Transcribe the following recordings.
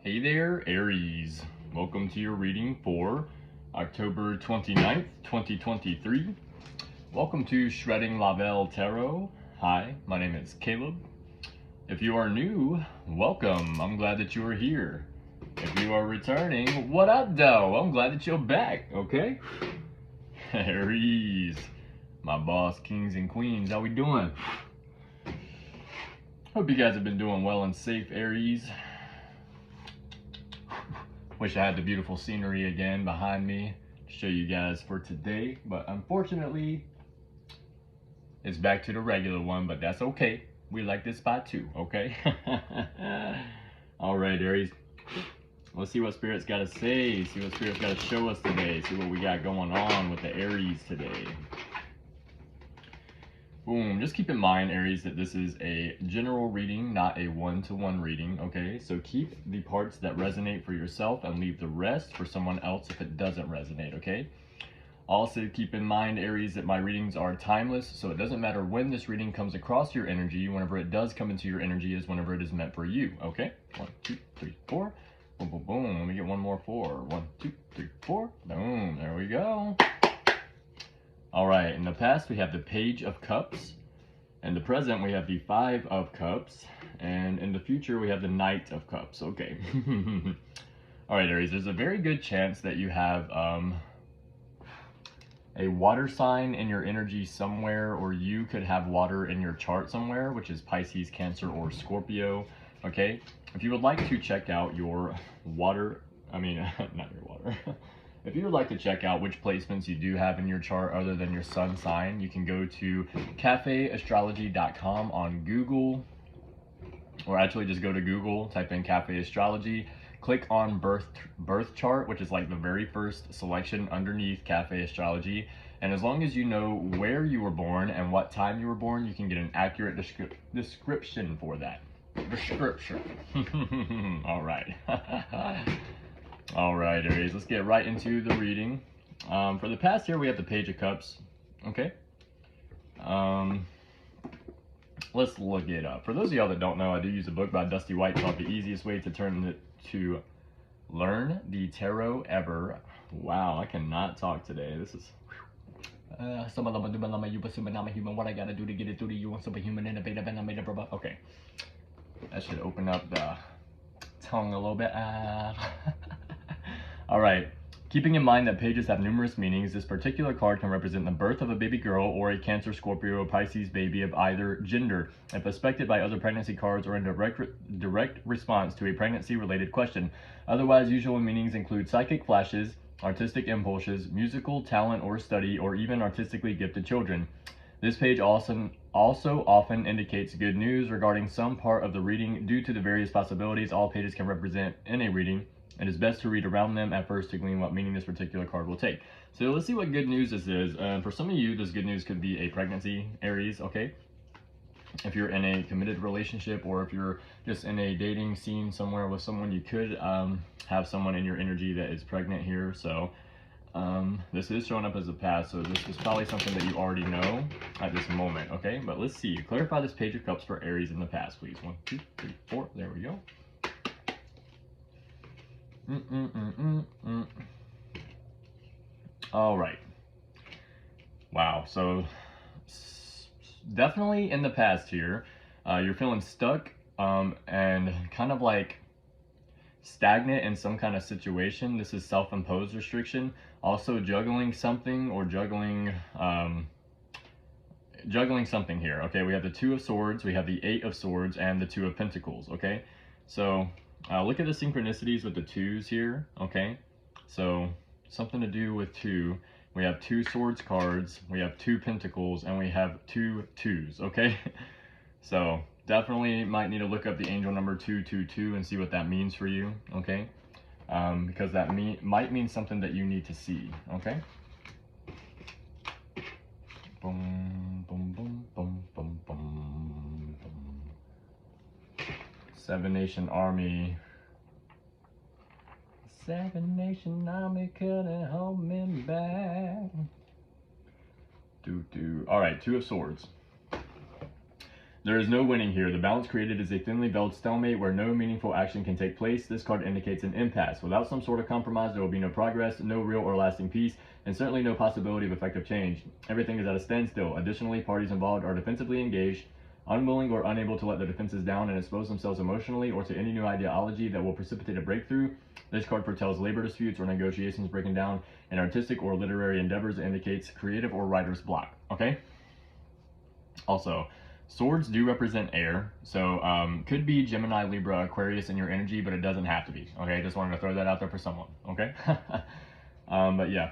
Hey there, Aries. Welcome to your reading for October 29th, 2023. Welcome to ShreddingLaVeilTarot. Hi, my name is Caleb. If you are new, welcome. I'm glad that you are here. If you are returning, what up, though? I'm glad that you're back, okay? Aries, my boss, kings and queens, how we doing? Hope you guys have been doing well and safe, Aries. Wish I had the beautiful scenery again behind me to show you guys for today, but unfortunately, it's back to the regular one, but that's okay. We like this spot too, okay? All right, Aries. Let's see what Spirit's got to say, see what Spirit's got to show us today, see what we got going on with the Aries today. Boom. Just keep in mind, Aries, that this is a general reading, not a one-to-one reading, okay? So keep the parts that resonate for yourself and leave the rest for someone else if it doesn't resonate, okay? Also, keep in mind, Aries, that my readings are timeless, so it doesn't matter when this reading comes across your energy. Whenever it does come into your energy is whenever it is meant for you, okay? 1, 2, 3, 4. Boom, boom, boom. Let me get one more 4. 1, 2, 3, 4. Boom. There we go. All right, in the past we have the Page of Cups. In the present we have the 5 of Cups. And in the future we have the Knight of Cups. Okay. All right, Aries, there's a very good chance that you have a water sign in your energy somewhere, or you could have water in your chart somewhere, which is Pisces, Cancer, or Scorpio. Okay, if you would like to check out your water, not your water. If you would like to check out which placements you do have in your chart other than your sun sign, you can go to cafeastrology.com on Google, or actually just go to Google, type in Cafe Astrology, click on birth chart, which is like the very first selection underneath Cafe Astrology. And as long as you know where you were born and what time you were born, you can get an accurate description for that. Description. All right. All right, Aries, let's get right into the reading. For the past here, we have the Page of Cups, okay? Let's look it up. For those of y'all that don't know, I do use a book by Dusty White called The Easiest Way to Learn the Tarot Ever. Wow, I cannot talk today. This is... what I gotta do to get it through to you, superhuman, innovative, and I made it. Okay. That should open up the tongue a little bit. All right. Keeping in mind that pages have numerous meanings, this particular card can represent the birth of a baby girl or a Cancer, Scorpio, or Pisces baby of either gender, if affected by other pregnancy cards or in direct response to a pregnancy-related question. Otherwise, usual meanings include psychic flashes, artistic impulses, musical talent or study, or even artistically gifted children. This page also often indicates good news regarding some part of the reading. Due to the various possibilities all pages can represent in a reading, it is best to read around them at first to glean what meaning this particular card will take. So let's see what good news this is. For some of you, this good news could be a pregnancy, Aries, okay? If you're in a committed relationship, or if you're just in a dating scene somewhere with someone, you could have someone in your energy that is pregnant here. So this is showing up as a past, so this is probably something that you already know at this moment, okay? But let's see. Clarify this Page of Cups for Aries in the past, please. 1, 2, 3, 4. There we go. All right. Wow. So definitely in the past here, you're feeling stuck and kind of like stagnant in some kind of situation. This is self-imposed restriction. Also juggling something, or juggling something here. Okay, we have the 2 of Swords, we have the 8 of Swords, and the 2 of Pentacles. Okay, so look at the synchronicities with the 2s here. Okay, so something to do with 2. We have 2 Swords cards, we have 2 Pentacles, and we have 2 2s. Okay, so definitely might need to look up the angel number 222 and see what that means for you. Okay, because that might mean something that you need to see. Okay. Boom, boom, boom, boom, boom, boom, boom. 7 Nation Army. 7 Nation Army couldn't hold me back. All right, 2 of Swords. There is no winning here. The balance created is a thinly veiled stalemate where no meaningful action can take place. This card indicates an impasse. Without some sort of compromise, there will be no progress, no real or lasting peace, and certainly no possibility of effective change. Everything is at a standstill. Additionally, parties involved are defensively engaged, unwilling or unable to let their defenses down and expose themselves emotionally or to any new ideology that will precipitate a breakthrough. This card foretells labor disputes or negotiations breaking down, and artistic or literary endeavors. It indicates creative or writer's block. Okay? Also, swords do represent air, so could be Gemini, Libra, Aquarius in your energy, but it doesn't have to be. Okay, just wanted to throw that out there for someone. Okay, but yeah,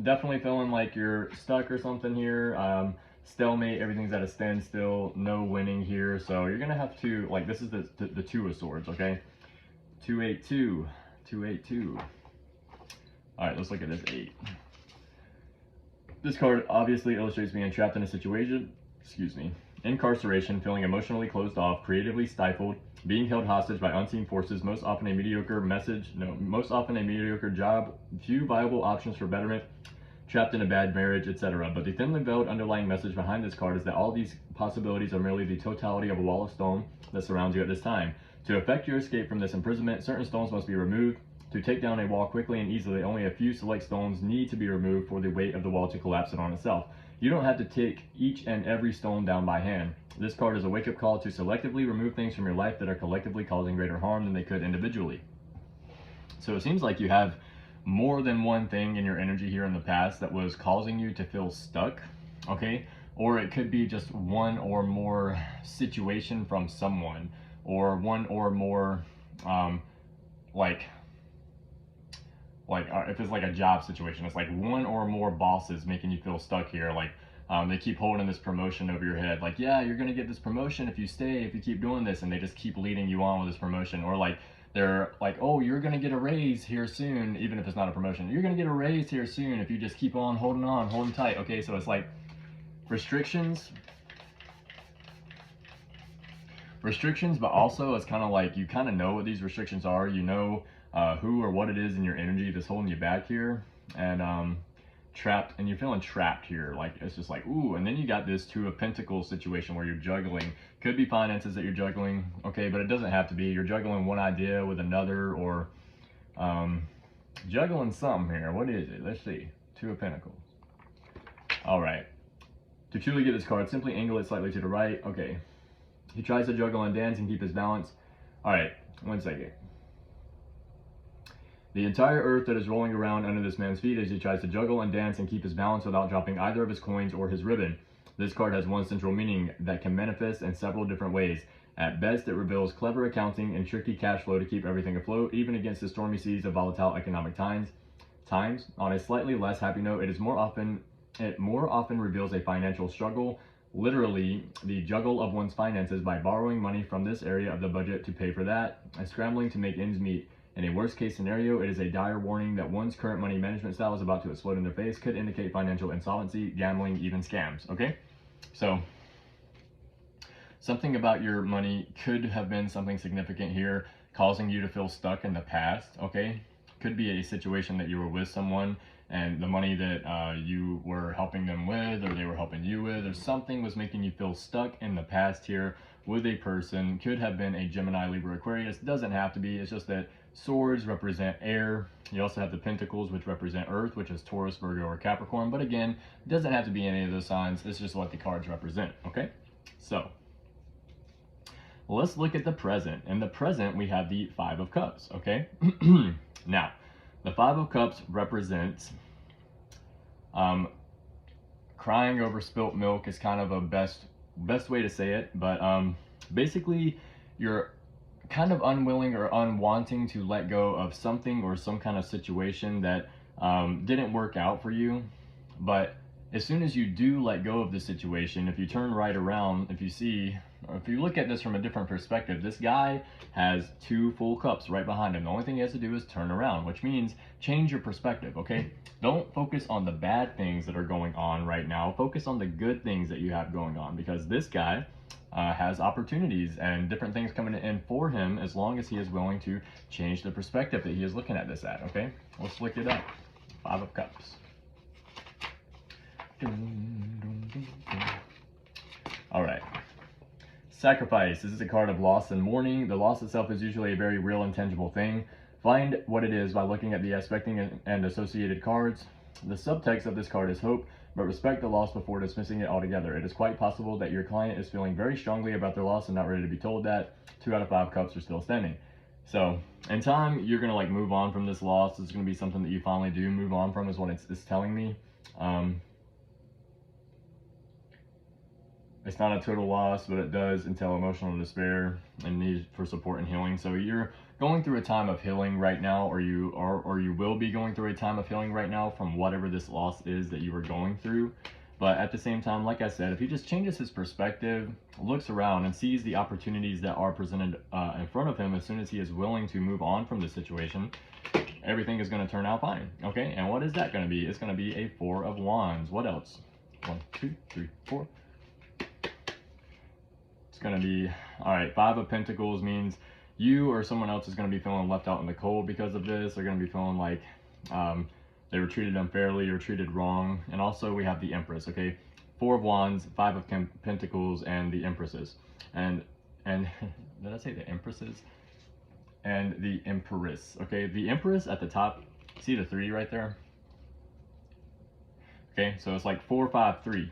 definitely feeling like you're stuck or something here. Stalemate, everything's at a standstill, no winning here. So you're gonna have to, like, this is the Two of Swords. Okay, 282, 282. All right, let's look at this 8. This card obviously illustrates being trapped in a situation. Excuse me. Incarceration, feeling emotionally closed off, creatively stifled, being held hostage by unseen forces, most often a mediocre job, few viable options for betterment, trapped in a bad marriage, etc. But the thinly veiled underlying message behind this card is that all these possibilities are merely the totality of a wall of stone that surrounds you at this time. To effect your escape from this imprisonment, certain stones must be removed. To take down a wall quickly and easily, only a few select stones need to be removed for the weight of the wall to collapse it on itself. You don't have to take each and every stone down by hand. This card is a wake-up call to selectively remove things from your life that are collectively causing greater harm than they could individually. So it seems like you have more than one thing in your energy here in the past that was causing you to feel stuck, okay? Or it could be just one or more situation from someone, or one or more, if it's like a job situation, it's like one or more bosses making you feel stuck here. Like they keep holding this promotion over your head, like, yeah, you're gonna get this promotion if you stay, if you keep doing this, and they just keep leading you on with this promotion. Or like they're like, oh, you're gonna get a raise here soon, even if it's not a promotion. You're gonna get a raise here soon if you just keep on, holding tight. Okay, so it's like restrictions, but also it's kind of like you kind of know what these restrictions are. You know who or what it is in your energy that's holding you back here, and trapped, and you're feeling trapped here. Like it's just like, ooh. And then you got this Two of Pentacles situation where you're juggling. Could be finances that you're juggling, okay, but it doesn't have to be. You're juggling one idea with another, or juggling something here. What is it? Let's see. Two of Pentacles. All right, to truly get this card, simply angle it slightly to the right. Okay, he tries to juggle and dance and keep his balance. All right, 1 second. The entire earth that is rolling around under this man's feet as he tries to juggle and dance and keep his balance without dropping either of his coins or his ribbon. This card has one central meaning that can manifest in several different ways. At best, it reveals clever accounting and tricky cash flow to keep everything afloat, even against the stormy seas of volatile economic times. On a slightly less happy note, it more often reveals a financial struggle, literally the juggle of one's finances by borrowing money from this area of the budget to pay for that, and scrambling to make ends meet. In a worst case scenario, it is a dire warning that one's current money management style is about to explode in their face, could indicate financial insolvency, gambling, even scams, okay? So, something about your money could have been something significant here, causing you to feel stuck in the past, okay? Could be a situation that you were with someone, and the money that you were helping them with, or they were helping you with, or something was making you feel stuck in the past here with a person. Could have been a Gemini, Libra, Aquarius. Doesn't have to be. It's just that swords represent air. You also have the pentacles, which represent earth, which is Taurus, Virgo, or Capricorn. But again, it doesn't have to be any of those signs. It's just what the cards represent, okay? So, let's look at the present. In the present, we have the Five of Cups, okay? Now, the Five of Cups represents crying over spilt milk is kind of a best way to say it, but basically you're kind of unwilling or unwanting to let go of something or some kind of situation that didn't work out for you. But as soon as you do let go of the situation, if you turn right around, if you look at this from a different perspective, this guy has 2 full cups right behind him. The only thing he has to do is turn around, which means change your perspective, okay? Don't focus on the bad things that are going on right now. Focus on the good things that you have going on, because this guy has opportunities and different things coming in for him as long as he is willing to change the perspective that he is looking at this at, okay? Let's look it up. Five of Cups. All right. Sacrifice. This is a card of loss and mourning. The loss itself is usually a very real and tangible thing. Find what it is by looking at the aspecting and associated cards. The subtext of this card is hope, but respect the loss before dismissing it altogether. It is quite possible that your client is feeling very strongly about their loss and not ready to be told that. 2 out of 5 cups are still standing. So in time, you're going to like move on from this loss. It's going to be something that you finally do move on from, is what it's telling me. It's not a total loss, but it does entail emotional despair and need for support and healing. So you're going through a time of healing right now, or you will be going through a time of healing right now from whatever this loss is that you were going through. But at the same time, like I said, if he just changes his perspective, looks around and sees the opportunities that are presented in front of him, as soon as he is willing to move on from this situation, everything is going to turn out fine. Okay, and what is that going to be? It's going to be a 4 of Wands. What else? 1, 2, 3, 4. It's going to be, all right, 5 of Pentacles means you or someone else is going to be feeling left out in the cold because of this. They're going to be feeling like they were treated unfairly or treated wrong. And also we have the Empress, okay? 4 of Wands, 5 of Pentacles, and the Empresses. And did I say the Empresses? And the Empress, okay? The Empress at the top, see the 3 right there? Okay, so it's like 4, 5, 3.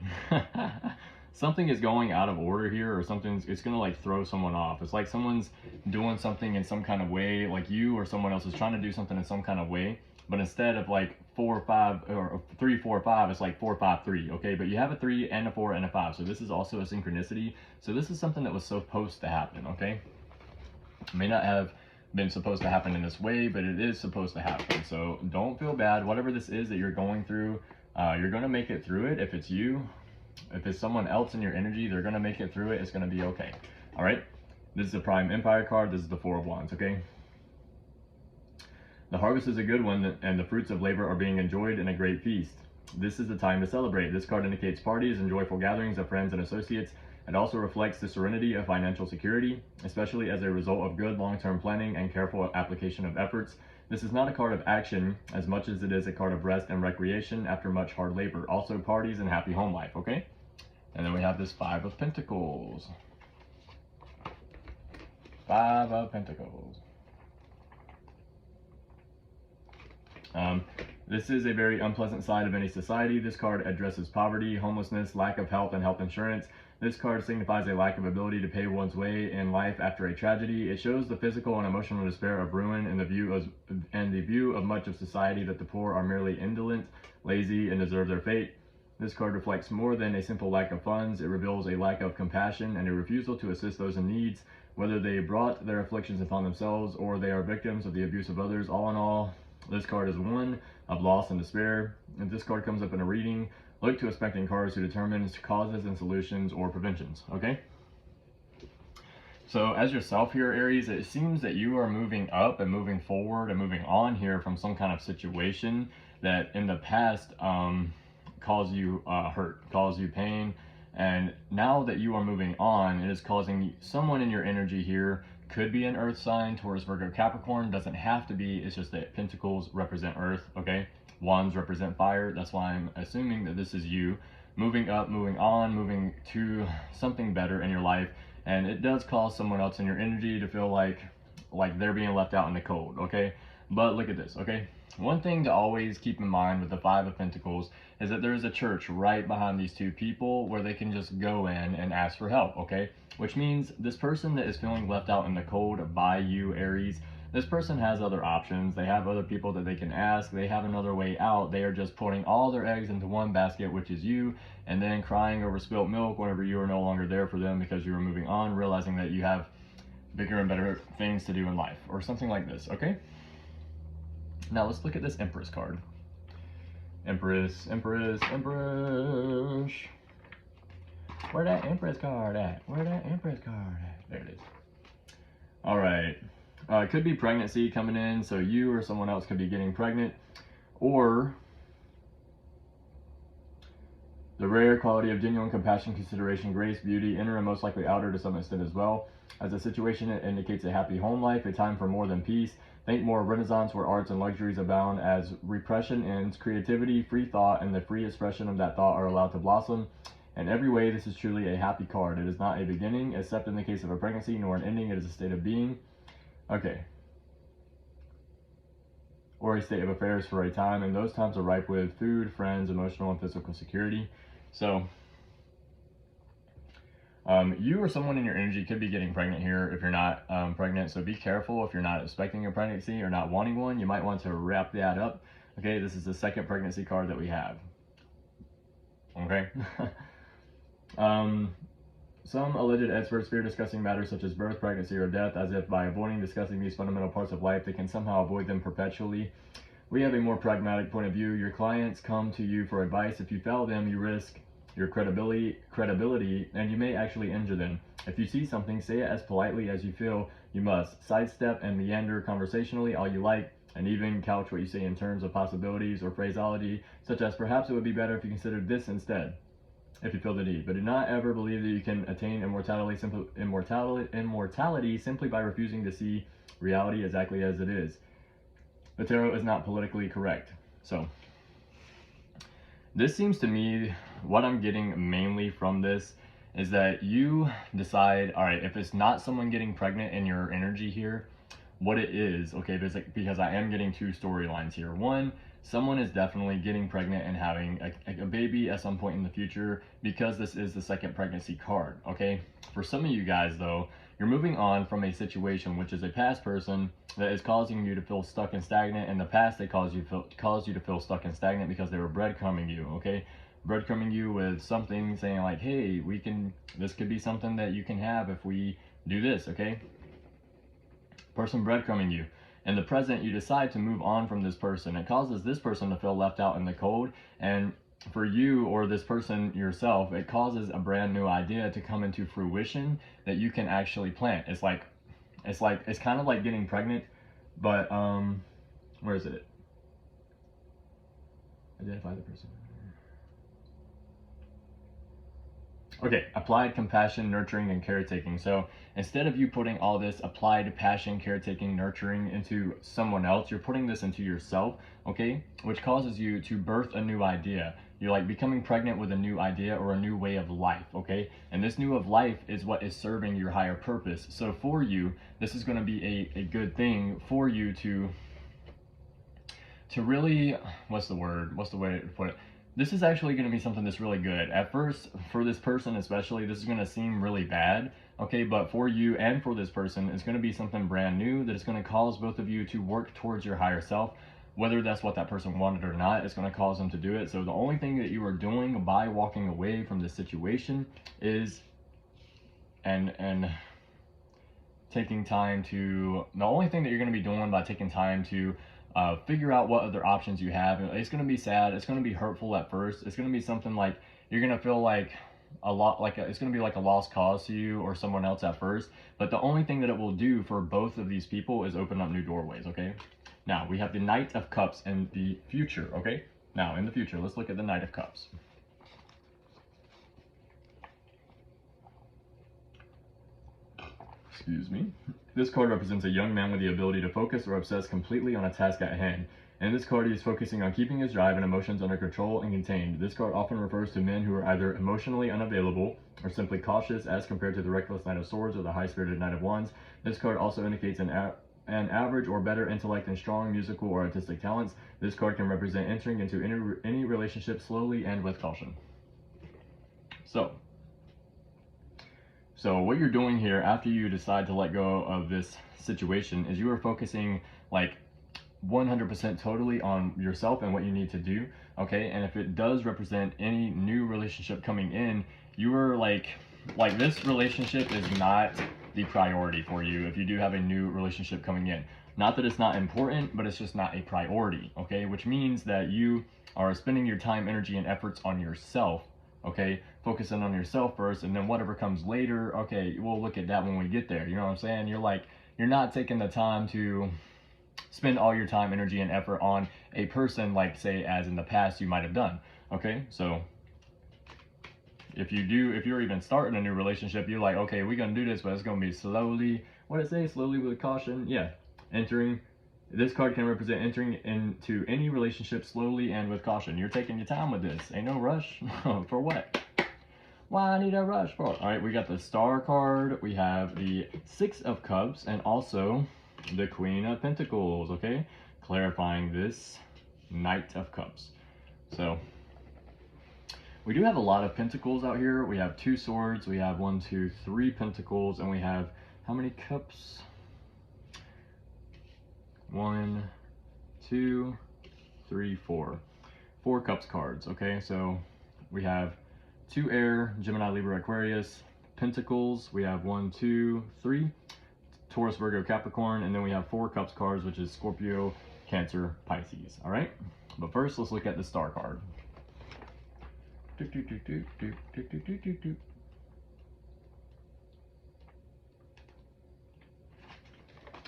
Something is going out of order here, or it's gonna like throw someone off. It's like someone's doing something in some kind of way, like you or someone else is trying to do something in some kind of way, but instead of like 4, 5, or 3, 4, 5, it's like 4, 5, 3, okay? But you have a 3 and a 4 and a 5, so this is also a synchronicity. So this is something that was supposed to happen, okay? It may not have been supposed to happen in this way, but it is supposed to happen. So don't feel bad. Whatever this is that you're going through, you're gonna make it through it. If it's you, if it's someone else in your energy, they're gonna make it through it. It's gonna be okay. All right, this is the Prime Empire card. This is the 4 of Wands, okay? The harvest is a good one, and the fruits of labor are being enjoyed in a great feast. This is the time to celebrate. This card indicates parties and joyful gatherings of friends and associates. It also reflects the serenity of financial security, especially as a result of good long-term planning and careful application of efforts. This is not a card of action as much as it is a card of rest and recreation after much hard labor. Also parties and happy home life, okay? And then we have this 5 of Pentacles. 5 of Pentacles. This is a very unpleasant side of any society. This card addresses poverty, homelessness, lack of health and health insurance. This card signifies a lack of ability to pay one's way in life after a tragedy. It shows the physical and emotional despair of ruin and the view of much of society that the poor are merely indolent, lazy, and deserve their fate. This card reflects more than a simple lack of funds. It reveals a lack of compassion and a refusal to assist those in need, whether they brought their afflictions upon themselves or they are victims of the abuse of others. All in all, this card is one of loss and despair. If this card comes up in a reading, look to aspecting cards who determines causes and solutions or preventions, okay? So as yourself here, Aries, it seems that you are moving up and moving forward and moving on here from some kind of situation that in the past caused you hurt, caused you pain. And now that you are moving on, it is causing someone in your energy here, could be an earth sign, Taurus, Virgo, Capricorn, doesn't have to be, it's just that Pentacles represent earth, okay? Wands represent fire. That's why I'm assuming that this is you moving up, moving on, moving to something better in your life. And it does cause someone else in your energy to feel like they're being left out in the cold, okay? But look at this, okay? One thing to always keep in mind with the 5 of Pentacles is that there is a church right behind these two people where they can just go in and ask for help, okay? Which means this person that is feeling left out in the cold by you, Aries, this person has other options. They have other people that they can ask. They have another way out. They are just putting all their eggs into one basket, which is you, and then crying over spilt milk whenever you are no longer there for them because you are moving on, realizing that you have bigger and better things to do in life, or something like this, okay? Now let's look at this Empress card. Empress, Empress, Empress. Where that Empress card at? Where that Empress card at? There it is. All right. It could be pregnancy coming in, so you or someone else could be getting pregnant, or the rare quality of genuine compassion, consideration, grace, beauty, inner and most likely outer to some extent as well. As a situation, it indicates a happy home life, a time for more than peace. Think more Renaissance where arts and luxuries abound. As repression ends, creativity, free thought, and the free expression of that thought are allowed to blossom. In every way, this is truly a happy card. It is not a beginning, except in the case of a pregnancy, nor an ending. It is a state of being. Okay. Or a state of affairs for a time, and those times are ripe with food, friends, emotional and physical security. So, you or someone in your energy could be getting pregnant here if you're not pregnant. So be careful if you're not expecting a pregnancy or not wanting one. You might want to wrap that up. Okay, this is the second pregnancy card that we have. Okay. Some alleged experts fear discussing matters such as birth, pregnancy, or death, as if by avoiding discussing these fundamental parts of life, they can somehow avoid them perpetually. We have a more pragmatic point of view. Your clients come to you for advice. If you fail them, you risk your credibility, and you may actually injure them. If you see something, say it as politely as you feel you must. Sidestep and meander conversationally all you like, and even couch what you say in terms of possibilities or phraseology, such as perhaps it would be better if you considered this instead, if you feel the need. But do not ever believe that you can attain immortality simply by refusing to see reality exactly as it is. The tarot is not politically correct. So, this seems to me, what I'm getting mainly from this is that you decide, all right, if it's not someone getting pregnant in your energy here, what it is, okay, because I am getting two storylines here. One, someone is definitely getting pregnant and having a baby at some point in the future, because this is the second pregnancy card, okay? For some of you guys, though, you're moving on from a situation which is a past person that is causing you to feel stuck and stagnant. In the past, they caused you to feel stuck and stagnant because they were breadcrumbing you, okay? Breadcrumbing you with something saying like, hey, this could be something that you can have if we do this, okay? Person breadcrumbing you. In the present, you decide to move on from this person. It causes this person to feel left out in the cold, and for you or this person yourself, it causes a brand new idea to come into fruition that you can actually plant. It's kind of like getting pregnant, but where is it? Identify the person. Okay, applied compassion, nurturing, and caretaking. So instead of you putting all this applied passion, caretaking, nurturing into someone else, you're putting this into yourself, okay? Which causes you to birth a new idea. You're like becoming pregnant with a new idea or a new way of life, okay? And this new of life is what is serving your higher purpose. So for you, this is going to be a good thing for you to really, what's the way to put it? This is actually going to be something that's really good. At first, for this person especially, this is going to seem really bad, okay? But for you and for this person, it's going to be something brand new that is going to cause both of you to work towards your higher self. Whether that's what that person wanted or not, it's going to cause them to do it. So the only thing that you are doing by walking away from this situation is and taking time to, the only thing that you're going to be doing by taking time to figure out what other options you have. It's going to be sad. It's going to be hurtful at first. It's going to be something like you're going to feel like it's going to be like a lost cause to you or someone else at first. But the only thing that it will do for both of these people is open up new doorways, okay? Now, we have the Knight of Cups in the future, okay? Now, in the future, let's look at the Knight of Cups. Excuse me. This card represents a young man with the ability to focus or obsess completely on a task at hand. In this card, he is focusing on keeping his drive and emotions under control and contained. This card often refers to men who are either emotionally unavailable or simply cautious as compared to the reckless Knight of Swords or the high-spirited Knight of Wands. This card also indicates an average or better intellect and strong musical or artistic talents. This card can represent entering into any relationship slowly and with caution. So what you're doing here after you decide to let go of this situation is you are focusing like 100% totally on yourself and what you need to do, okay? And if it does represent any new relationship coming in, you are like this relationship is not the priority for you if you do have a new relationship coming in. Not that it's not important, but it's just not a priority, okay? Which means that you are spending your time, energy, and efforts on yourself, okay? Focusing on yourself first, and then whatever comes later, okay, we'll look at that when we get there. You know what I'm saying? You're not taking the time to spend all your time, energy, and effort on a person like, say, as in the past you might have done, okay? So if you're even starting a new relationship, you're like, okay, we're gonna do this, but it's gonna be slowly. What did it say? Slowly with caution. Yeah, this card can represent entering into any relationship slowly and with caution. You're taking your time with this. Ain't no rush. For what? Why I need a rush for? All right, we got the Star card. We have the Six of Cups and also the Queen of Pentacles, okay? Clarifying this Knight of Cups. So we do have a lot of pentacles out here. We have 2 swords, we have 1, 2, 3 pentacles, and we have how many cups? 1, 2, 3, 4. 4 cups cards, okay? So we have 2 air, Gemini, Libra, Aquarius. Pentacles, we have 1, 2, 3. Taurus, Virgo, Capricorn, and then we have 4 cups cards, which is Scorpio, Cancer, Pisces, all right? But first, let's look at the Star card.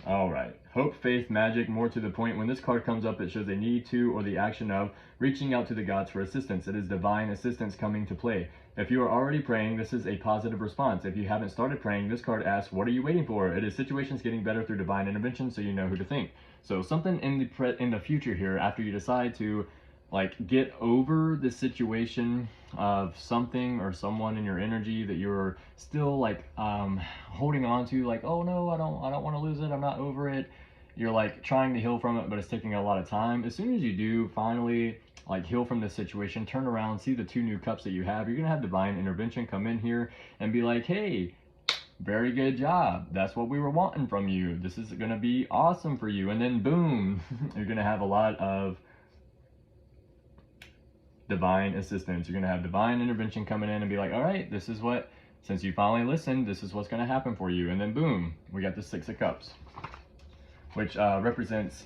All right, hope, faith, magic. More to the point, when this card comes up, it shows a need to or the action of reaching out to the gods for assistance. It is divine assistance coming to play. If you are already praying, this is a positive response. If you haven't started praying, this card asks, what are you waiting for? It is situations getting better through divine intervention, so you know who to think. So something in the future here, after you decide to like get over the situation of something or someone in your energy that you're still like holding on to, like, oh no, I don't want to lose it, I'm not over it. You're like trying to heal from it, but it's taking a lot of time. As soon as you do finally like heal from this situation, turn around, see the 2 new cups that you have, you're gonna have divine intervention come in here and be like, hey, very good job, that's what we were wanting from you, this is gonna be awesome for you. And then boom, you're gonna have a lot of divine assistance. You're gonna have divine intervention coming in and be like, all right, this is what, since you finally listened, this is what's gonna happen for you. And then boom, we got the 6 of Cups, which represents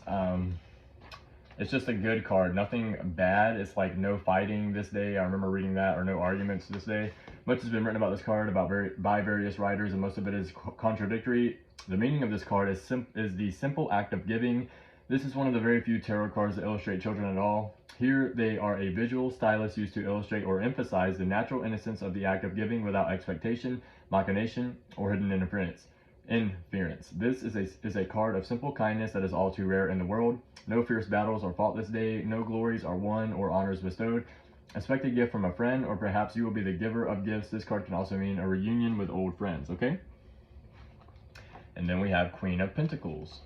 it's just a good card, nothing bad. It's like no fighting this day, I remember reading that, or no arguments this day. Much has been written about this card by various writers, and most of it is contradictory. The meaning of this card is the simple act of giving. This is one of the very few tarot cards that illustrate children at all. Here they are a visual stylus used to illustrate or emphasize the natural innocence of the act of giving without expectation, machination, or hidden interference. This is a card of simple kindness that is all too rare in the world. No fierce battles are fought this day, no glories are won or honors bestowed. Expect a gift from a friend, or perhaps you will be the giver of gifts. This card can also mean a reunion with old friends, okay? And then we have Queen of Pentacles.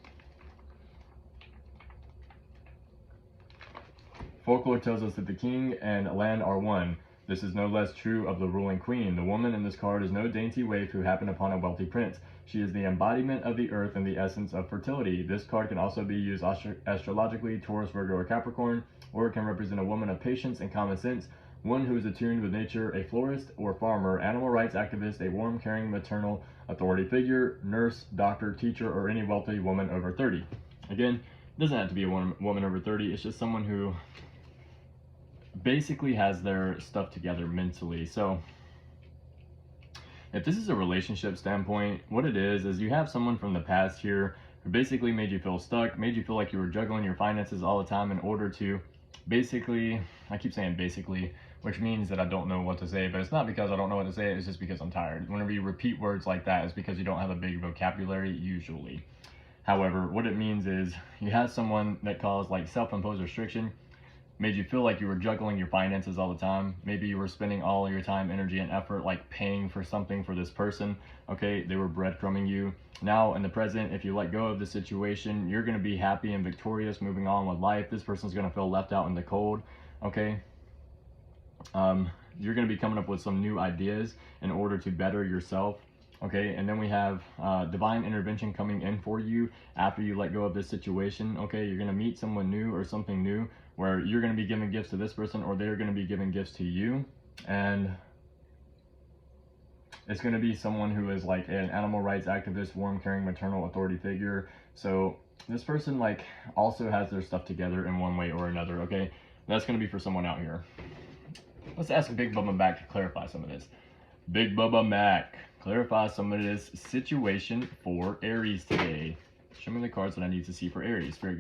Folklore tells us that the king and land are one. This is no less true of the ruling queen. The woman in this card is no dainty waif who happened upon a wealthy prince. She is the embodiment of the earth and the essence of fertility. This card can also be used astrologically, Taurus, Virgo, or Capricorn, or it can represent a woman of patience and common sense, one who is attuned with nature, a florist or farmer, animal rights activist, a warm, caring, maternal authority figure, nurse, doctor, teacher, or any wealthy woman over 30. Again, it doesn't have to be a woman over 30. It's just someone who basically has their stuff together mentally. So if this is a relationship standpoint, what it is you have someone from the past here who basically made you feel stuck, made you feel like you were juggling your finances all the time in order to basically, I keep saying basically, which means that I don't know what to say, but it's not because I don't know what to say, it's just because I'm tired. Whenever you repeat words like that, it's because you don't have a big vocabulary usually. However, what it means is you have someone that caused like self-imposed restriction, made you feel like you were juggling your finances all the time. Maybe you were spending all your time, energy, and effort like paying for something for this person, okay? They were breadcrumbing you. Now, in the present, if you let go of the situation, you're gonna be happy and victorious, moving on with life. This person's gonna feel left out in the cold, okay? You're gonna be coming up with some new ideas in order to better yourself, okay? And then we have divine intervention coming in for you after you let go of this situation, okay? You're gonna meet someone new or something new where you're gonna be giving gifts to this person, or they're gonna be giving gifts to you. And it's gonna be someone who is like an animal rights activist, warm, caring, maternal authority figure. So this person like also has their stuff together in one way or another, okay? That's gonna be for someone out here. Let's ask Big Bubba Mac to clarify some of this. Big Bubba Mac, clarify some of this situation for Aries today. Show me the cards that I need to see for Aries. Spirit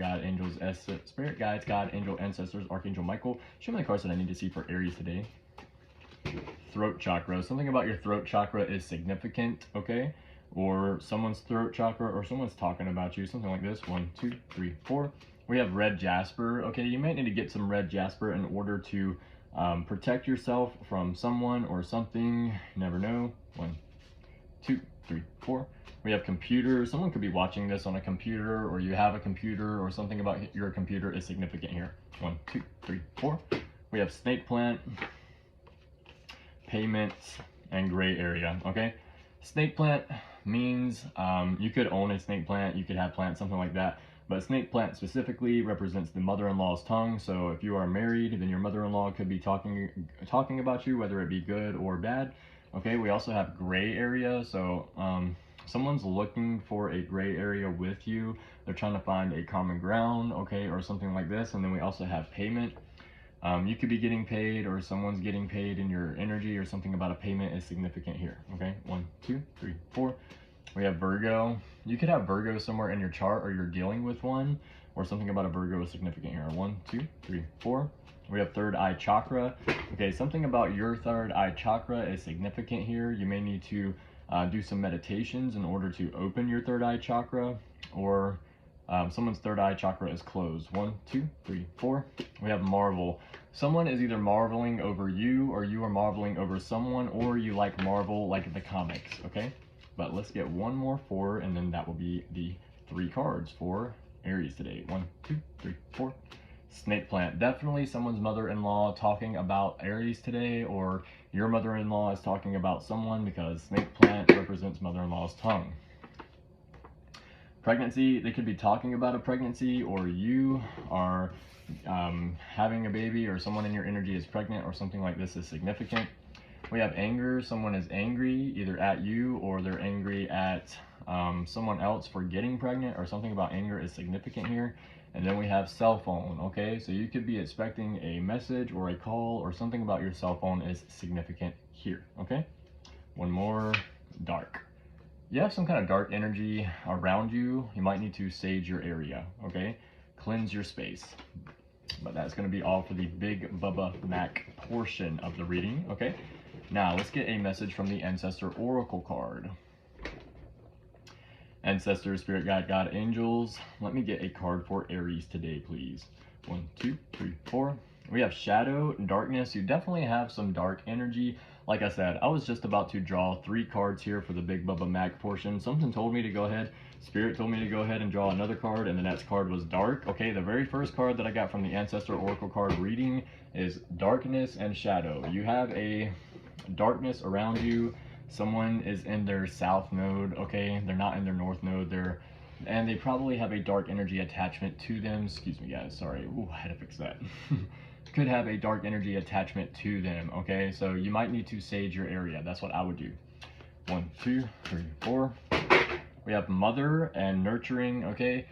guides, God, angel, ancestors, Archangel Michael. Show me the cards that I need to see for Aries today. Throat chakra. Something about your throat chakra is significant, okay? Or someone's throat chakra, or someone's talking about you. Something like this. 1, 2, 3, 4. We have red jasper. Okay, you might need to get some red jasper in order to Protect yourself from someone or something. You never know. 1, 2, 3, 4. We have computer. Someone could be watching this on a computer, or you have a computer, or something about your computer is significant here. 1, 2, 3, 4. We have snake plant, payments, and gray area. Okay, snake plant means you could own a snake plant, you could have plants, something like that. But snake plant specifically represents the mother-in-law's tongue. So if you are married, then your mother-in-law could be talking about you, whether it be good or bad. Okay, we also have gray area. So someone's looking for a gray area with you. They're trying to find a common ground, okay, or something like this. And then we also have payment. You could be getting paid, or someone's getting paid in your energy, or something about a payment is significant here. Okay, 1, 2, 3, 4. We have Virgo. You could have Virgo somewhere in your chart, or you're dealing with one, or something about a Virgo is significant here. 1, 2, 3, 4. We have third eye chakra. Okay, something about your third eye chakra is significant here. You may need to do some meditations in order to open your third eye chakra, or someone's third eye chakra is closed. 1, 2, 3, 4. We have marvel. Someone is either marveling over you, or you are marveling over someone, or you like Marvel, like the comics, okay? But let's get one more 4, and then that will be the 3 cards for Aries today. 1, 2, 3, 4. Snake plant. Definitely someone's mother-in-law talking about Aries today, or your mother-in-law is talking about someone, because snake plant represents mother-in-law's tongue. Pregnancy, they could be talking about a pregnancy, or you are having a baby, or someone in your energy is pregnant, or something like this is significant. We have anger. Someone is angry either at you, or they're angry at someone else for getting pregnant, or something about anger is significant here. And then we have cell phone. Okay, so you could be expecting a message or a call, or something about your cell phone is significant here. Okay, one more. Dark. You have some kind of dark energy around you. You might need to sage your area. Okay, cleanse your space. But that's going to be all for the Big Bubba Mac portion of the reading. Okay, now let's get a message from the Ancestor Oracle card. Ancestor, Spirit Guide, God, Angels, let me get a card for Aries today, please. 1, 2, 3, 4. We have shadow, darkness. You definitely have some dark energy. Like I said, I was just about to draw 3 cards here for the Big Bubba Mac portion. Something told me to go ahead. Spirit told me to go ahead and draw another card, and the next card was dark. Okay, the very first card that I got from the Ancestor Oracle card reading is darkness and shadow. You have a darkness around you. Someone is in their south node, okay? They're not in their north node. And they probably have a dark energy attachment to them. Excuse me, guys. Sorry. Ooh, I had to fix that. Could have a dark energy attachment to them, okay? So you might need to sage your area. That's what I would do. 1, 2, 3, 4. We have mother and nurturing, okay?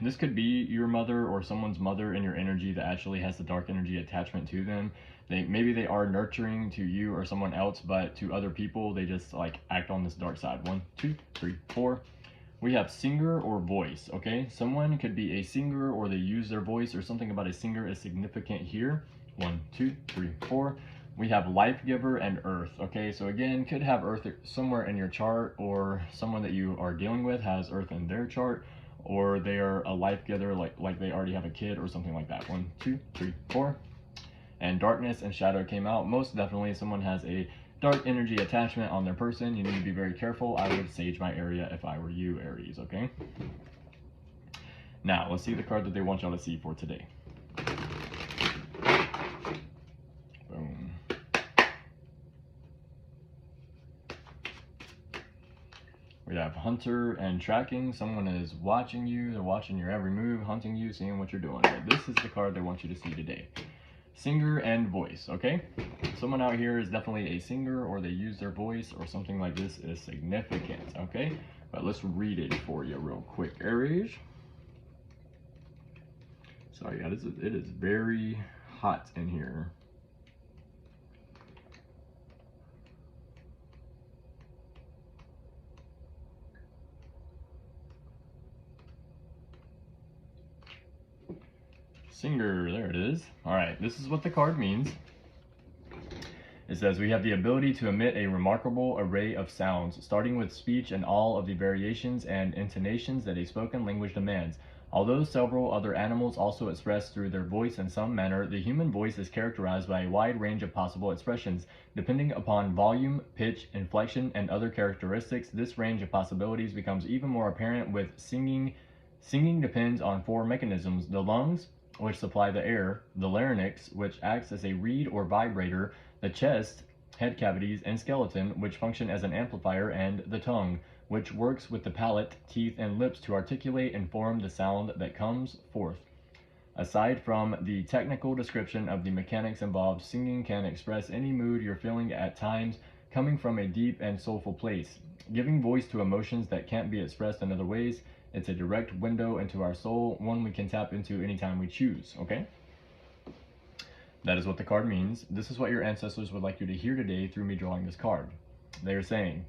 This could be your mother or someone's mother in your energy that actually has the dark energy attachment to them. Maybe they are nurturing to you or someone else, but to other people, they just like act on this dark side. 1, 2, 3, 4. We have singer or voice, okay? Someone could be a singer, or they use their voice, or something about a singer is significant here. 1, 2, 3, 4. We have life giver and earth, okay? So again, could have earth somewhere in your chart, or someone that you are dealing with has earth in their chart, or they are a life giver, like they already have a kid or something like that. 1, 2, 3, 4. And darkness and shadow came out. Most definitely someone has a dark energy attachment on their person. You need to be very careful. I would sage my area if I were you, Aries, okay? Now, let's see the card that they want y'all to see for today. Boom. We have hunter and tracking. Someone is watching you. They're watching your every move, hunting you, seeing what you're doing. But this is the card they want you to see today. Singer and voice, okay? Someone out here is definitely a singer, or they use their voice, or something like this is significant, okay? But let's read it for you real quick, Aries. Sorry, guys, it is very hot in here. Singer, there it is. All right, this is what the card means. It says, we have the ability to emit a remarkable array of sounds, starting with speech and all of the variations and intonations that a spoken language demands. Although several other animals also express through their voice in some manner, the human voice is characterized by a wide range of possible expressions. Depending upon volume, pitch, inflection, and other characteristics, this range of possibilities becomes even more apparent with singing. Singing depends on four mechanisms: the lungs, which supply the air; the larynx, which acts as a reed or vibrator; the chest, head cavities, and skeleton, which function as an amplifier; and the tongue, which works with the palate, teeth, and lips to articulate and form the sound that comes forth. Aside from the technical description of the mechanics involved, singing can express any mood you're feeling at times, coming from a deep and soulful place, giving voice to emotions that can't be expressed in other ways. It's a direct window into our soul, one we can tap into anytime we choose, okay? That is what the card means. This is what your ancestors would like you to hear today through me drawing this card. They are saying,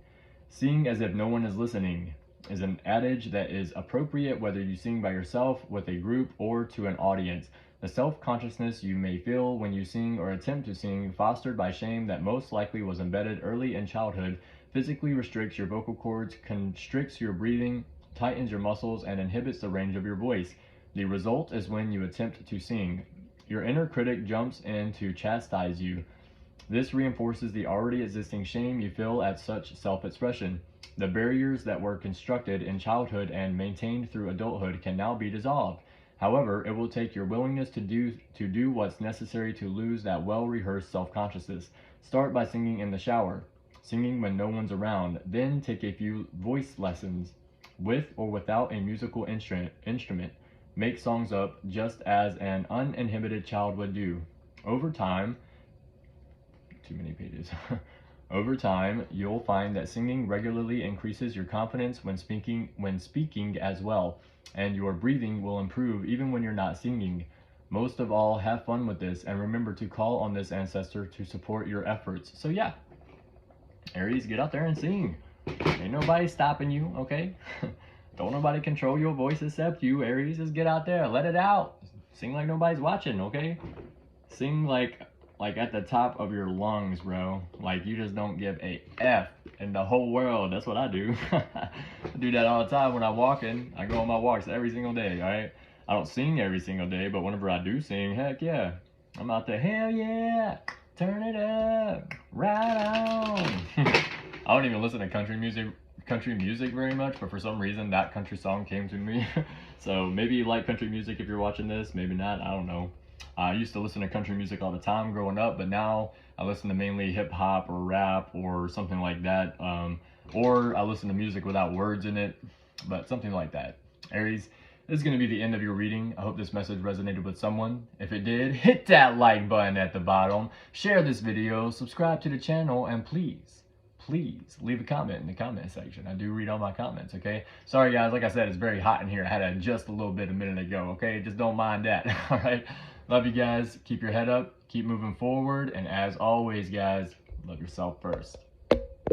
sing as if no one is listening is an adage that is appropriate whether you sing by yourself, with a group, or to an audience. The self-consciousness you may feel when you sing or attempt to sing, fostered by shame that most likely was embedded early in childhood, physically restricts your vocal cords, constricts your breathing, tightens your muscles, and inhibits the range of your voice. The result is when you attempt to sing, your inner critic jumps in to chastise you. This reinforces the already existing shame you feel at such self-expression. The barriers that were constructed in childhood and maintained through adulthood can now be dissolved. However, it will take your willingness to do what's necessary to lose that well-rehearsed self-consciousness. Start by singing in the shower, singing when no one's around. Then take a few voice lessons, with or without a musical instrument. Make songs up just as an uninhibited child would do. Over time, too many pages. Over time, you'll find that singing regularly increases your confidence when speaking as well, and your breathing will improve even when you're not singing. Most of all, have fun with this, and remember to call on this ancestor to support your efforts. So yeah, Aries, get out there and sing. Ain't nobody stopping you, okay? Don't nobody control your voice except you, Aries. Just get out there, let it out. Sing like nobody's watching, okay? Sing like at the top of your lungs, bro. Like you just don't give a F in the whole world. That's what I do. I do that all the time when I'm walking. I go on my walks every single day, all right? I don't sing every single day, but whenever I do sing, heck yeah. I'm out there, hell yeah, turn it up, right on. I don't even listen to country music very much, but for some reason that country song came to me. So maybe you like country music if you're watching this, maybe not, I don't know. I used to listen to country music all the time growing up, but now I listen to mainly hip hop or rap or something like that. Or I listen to music without words in it, but something like that. Aries, this is going to be the end of your reading. I hope this message resonated with someone. If it did, hit that like button at the bottom, share this video, subscribe to the channel, and please leave a comment in the comment section. I do read all my comments, okay? Sorry guys, like I said, it's very hot in here. I had to adjust a little bit a minute ago, okay? Just don't mind that, all right? Love you guys. Keep your head up. Keep moving forward. And as always, guys, love yourself first.